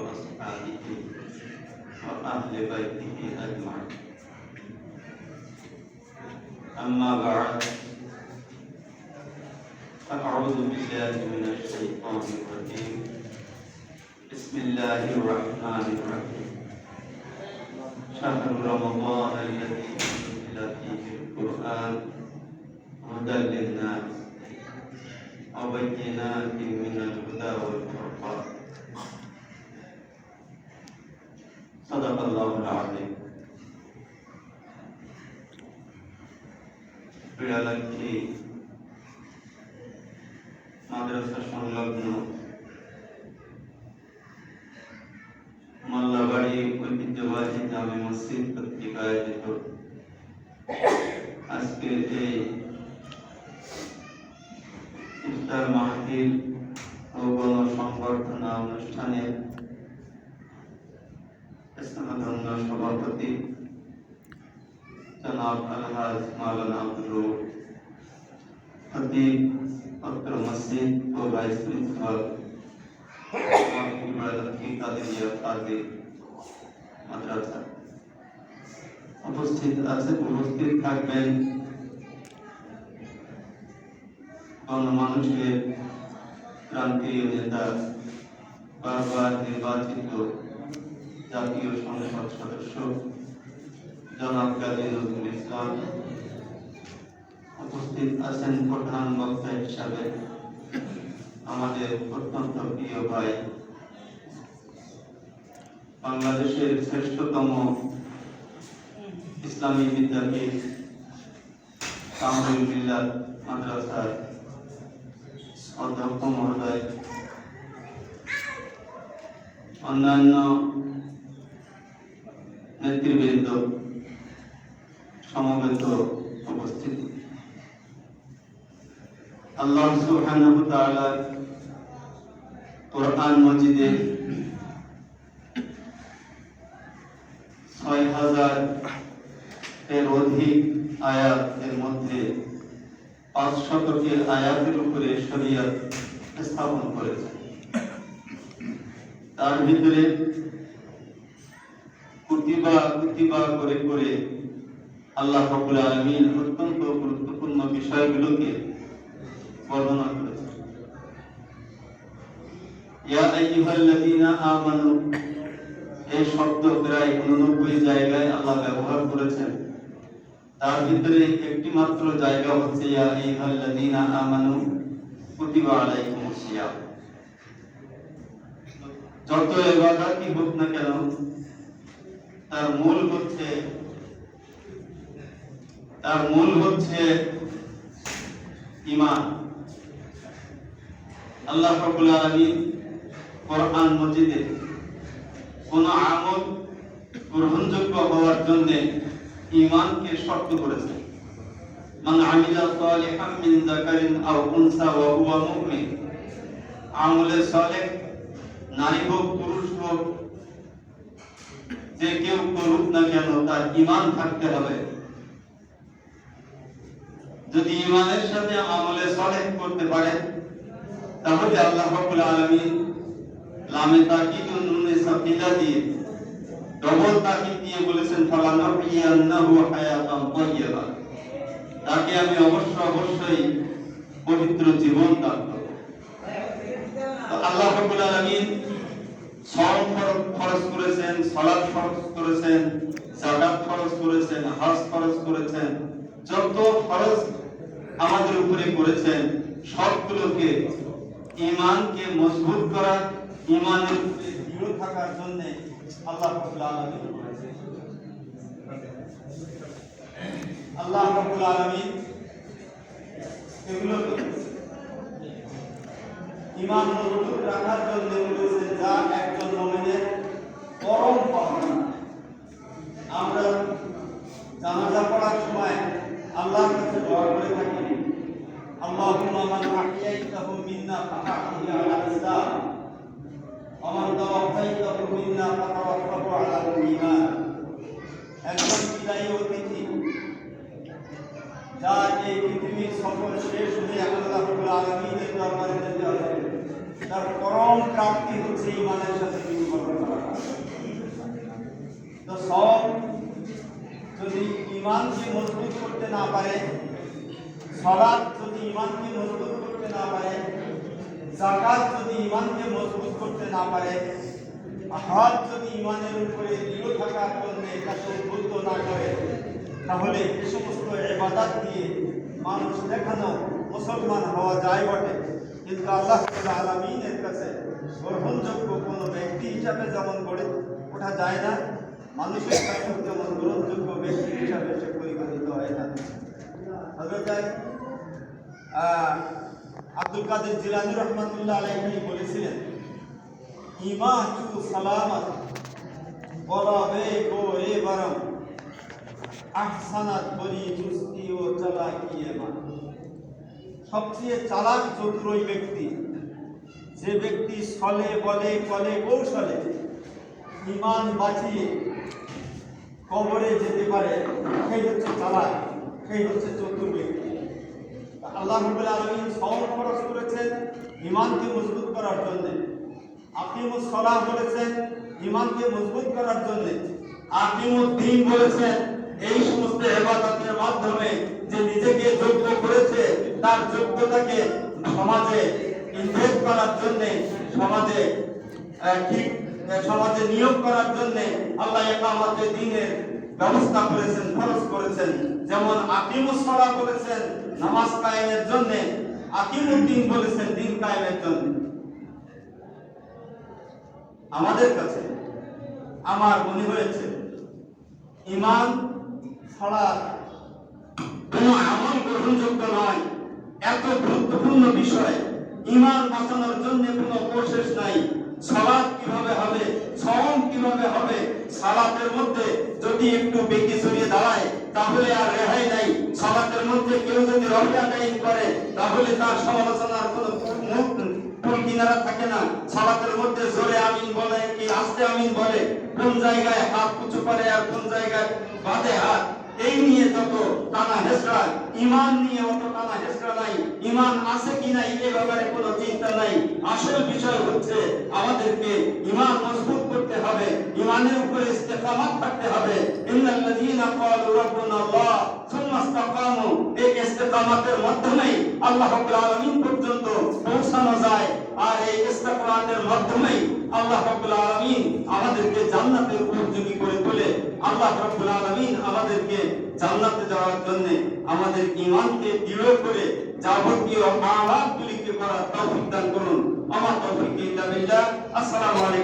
وأصحابه وأهل بيته أجمعين. أما بعد، فأعوذ بالله من الشيطان الرجيم. بسم الله الرحمن الرحيم. شهر رمضان الذي أنزل فيه القرآن هدى للناس وبينات من الهدى والفرقان. صدق الله العظيم. বিড়ালাক্ষী মাদ্রাসা সংলগ্ন মোল্লাবাড়ি ঐতিহ্যবাহী জামে মসজিদ কর্তৃক আয়োজিত আজকের এই ইফতার মাহফিল ও গণসংবর্ধনা অনুষ্ঠানের স্থানধন্য সভাপতি জনাব আলহাজ মাওলানা আব্দুর রউফ খতিব অত্র মসজিদ ও ভাইস প্রিন্সিপাল মাদ্রাসা উপস্থিত থাকবেন গণমানুষের প্রান্তীয় নেতা, বারবার নির্বাচিত জাতীয় সংসদ সদস্য জনাব গাজী নজরুল ইসলাম। উপস্থিত আছেন প্রধান বক্তা হিসাবে আমাদের অত্যন্ত প্রিয় ভাই, বাংলাদেশের শ্রেষ্ঠতম ইসলামী বিদ্যাপীঠ কামরুল মিল্লাত মাদ্রাসার অধ্যক্ষ মহোদয়, অন্যান্য নেতৃবৃন্দ, সমবেত উপস্থিতি। আল্লাহ সুবহানাহু ওয়া তাআলা কোরআন মাজিদে ৬০০০ এর অধিক আয়াতের মধ্যে ৫০০ আয়াতের উপরে শরীয়ত স্থাপন করেছেন। তার ভিতরে কুতিবা করে করে আল্লাহ রাব্বুল আলামিন অত্যন্ত গুরুত্বপূর্ণ বিষয়গুলোকে বর্ণনা করেছেন। ইয়া আইয়ুহাল্লাযীনা আমানু, এই শব্দ প্রায় ৮৯ জায়গায় আল্লাহ ব্যবহার করেছেন। তার ভিতরে একটি মাত্র জায়গা হচ্ছে ইয়া আইয়ুহাল্লাযীনা আমানু কুতিবা আলাইকুমুস সিয়াম। যত ইবাদতই হোক না কেন, তার মূল হচ্ছে ঈমান। আল্লাহ রাব্বুল আলামিন কোরআন মাজিদে কোন আমল গ্রহণযোগ্য হওয়ার জন্য ঈমানকে শর্ত করেছেন। মান আমিলা সালিহান মিন যাকারিন আও উনসা ওয়া হুয়া মুমিন, আমলে সালেহ নারী হোক পুরুষ হোক যে কেউ করুক না কেন, তার ঈমান থাকতে হবে। যদি ঈমানের সাথে আমলে সালেহ করতে পারে, তাহলে আল্লাহ রাব্বুল আলামিন লামে তাকিদ ও নুনে সাকিলা দিয়ে ডবল তাকিদ দিয়ে বলেছেন ফালানাহইয়ান্নাহু হায়াতান তাইয়্যিবা, তাকে আমি অবশ্যই পবিত্র জীবন দান করব। আল্লাহ রাব্বুল আলামিন সাওম ফরজ করেছেন, সালাত ফরজ করেছেন, যাকাত ফরজ করেছেন, হজ ফরজ করেছেন। যত ফরজ আমাদের উপরে করেছেন সবগুলোকে ঈমানকে মজবুত করা, ঈমানের উপরে দৃঢ় থাকার জন্য আল্লাহ রাব্বুল আলামিন করেছেন। আল্লাহ রাব্বুল আলামিন এগুলোকে ঈমান মজবুত রাখার জন্য বলেছেন, যা একজন মুমিনের পরম পাওনা। আমরা জানাজা পড়ার সময় আল্লাহর কাছে দোয়া করে থাকি, আল্লাহুম্মা মান আহইয়াইতাহু মিন্না ফাআহইহি আলাল ইসলাম ওয়া মান তাওয়াফাইতাহু মিন্না ফাতাওয়াফাহু আলাল ঈমান। একজন বিদায়ী অতিথি যা এই পৃথিবীর সফর শেষ হয়ে আল্লাহ রাব্বুল আলামিনের দরবারে যেতে হবে, তার পরম প্রাপ্তি হচ্ছে ঈমানের সাথে মৃত্যুবরণ করা। ইমানকে মজবুত করতে না পারে, সালাত যদি ইমানকে মজবুত করতে না পারে, যাকাত যদি ইমানকে মজবুত করতে না পারে, হজ যদি ইমানের উপরে দৃঢ় থাকার জন্য এটাকে উদ্বুদ্ধ না করে, তাহলে এই সমস্ত ইবাদত দিয়ে মানুষ দেখানো মুসলমান হওয়া যায় বটে, কিন্তু আল্লাহ আলামিনের কাছে গ্রহণযোগ্য কোনো ব্যক্তি হিসাবে যেমন গড়ে ওঠা যায় না, মানুষের কাছে যেমন গ্রহণযোগ্য ব্যক্তি হিসাবে সে পরিগণিত হয় না। হযরত আব্দুল কাদের জিলানী রহমাতুল্লাহ আলাইহি বলেছিলেন, ঈমানু সালামাত বরাবে গো এ বরম আহসানাত বরি চুস্তি ও চালাকি এমান। সবচেয়ে চালাক চতুর ওই ব্যক্তি যে ব্যক্তি ছলে বলে কলে কৌশলে ঈমান বাঁচিয়ে কবরে যেতে পারে, সেই হচ্ছে চালাক, সেই হচ্ছে চতুর ব্যক্তি। আল্লাহ রাব্বুল আলামিন সওয়াব খরচ করেছেন ঈমানকে মজবুত করার জন্য, আকিমুস সালাহ বলেছেন ঈমানকে মজবুত করার জন্য, আকিমুদ্দিন বলেছেন এই সমস্ত ইবাদতের মাধ্যমে যে নিজেকে যোগ্য করেছে তার যোগ্যতাকে সমাজে ইনভেস্ট করার জন্য, সমাজে ঠিক সমাজে নিয়োগ করার জন্য আল্লাহ ইকামতে দ্বীনের ব্যবস্থা করেছেন, খরচ করেছেন। যেমন আকিমুস সালাহ বলেছেন নামাজ কায়েমের জন্য, আকিমুদ্দিন বলেছেন দ্বীন কায়েমের জন্য। আমাদের কাছে আমার মনে হয়েছে ঈমান ছাড়া কোনো আমল গ্রহণযোগ্য নয়। এত গুরুত্বপূর্ণ বিষয়, ঈমান বাঁচানোর জন্য কোনো প্রসেস নাই। সালাত কিভাবে হবে, সাওম কিভাবে হবে, সালাতের মধ্যে যদি একটু বেঁকে সরিয়ে দাঁড়ায় তাহলে আর রেহাই নাই। সালাতের মধ্যে কেউ যদি রবিয়া কায়েম করে তাহলে তার সমালোচনার কোনো কোন কিনারা থাকে না। সালাতের মধ্যে জোরে আমিন বলে কি আস্তে আমিন বলে, কোন জায়গায় হাত উঁচু করে আর কোন জায়গায় বাঁধে হাত, এই নিয়ে যত টানা হেসড়া, ঈমান নিয়ে অত টানা হেসড়া নাই। ঈমান আছে কি নাই এ ব্যাপারে কোনো চিন্তা নাই। আসল বিষয় হচ্ছে আমাদেরকে ঈমান মজবুত করতে হবে, ঈমানের উপরে ইস্তেকামাত থাকতে হবে। ইন্নাল্লাযীনা ক্বালু রাব্বুনা আল্লাহ সুম্মা ইসতাকামু, এই ইস্তেকামাতের মাধ্যমেই আল্লাহ রাব্বুল আলামিন পর্যন্ত পৌঁছানো যায়। আর এই ইস্তেকামাতের মাধ্যমেই আল্লাহ রাব্বুল আলামিন আমাদেরকে জান্নাতের উপযোগী করে তোলে। আল্লাহ রাব্বুল আলামিন আমাদেরকে জান্নাতে যাওয়ার জন্য আমাদের ঈমানকে দৃঢ় করে যাবতীয় আমালগুলিকে করার তৌফিক দান করুন। আমার তৌফিক ইল্লা বিল্লাহ। আসসালামু আলাইকুম।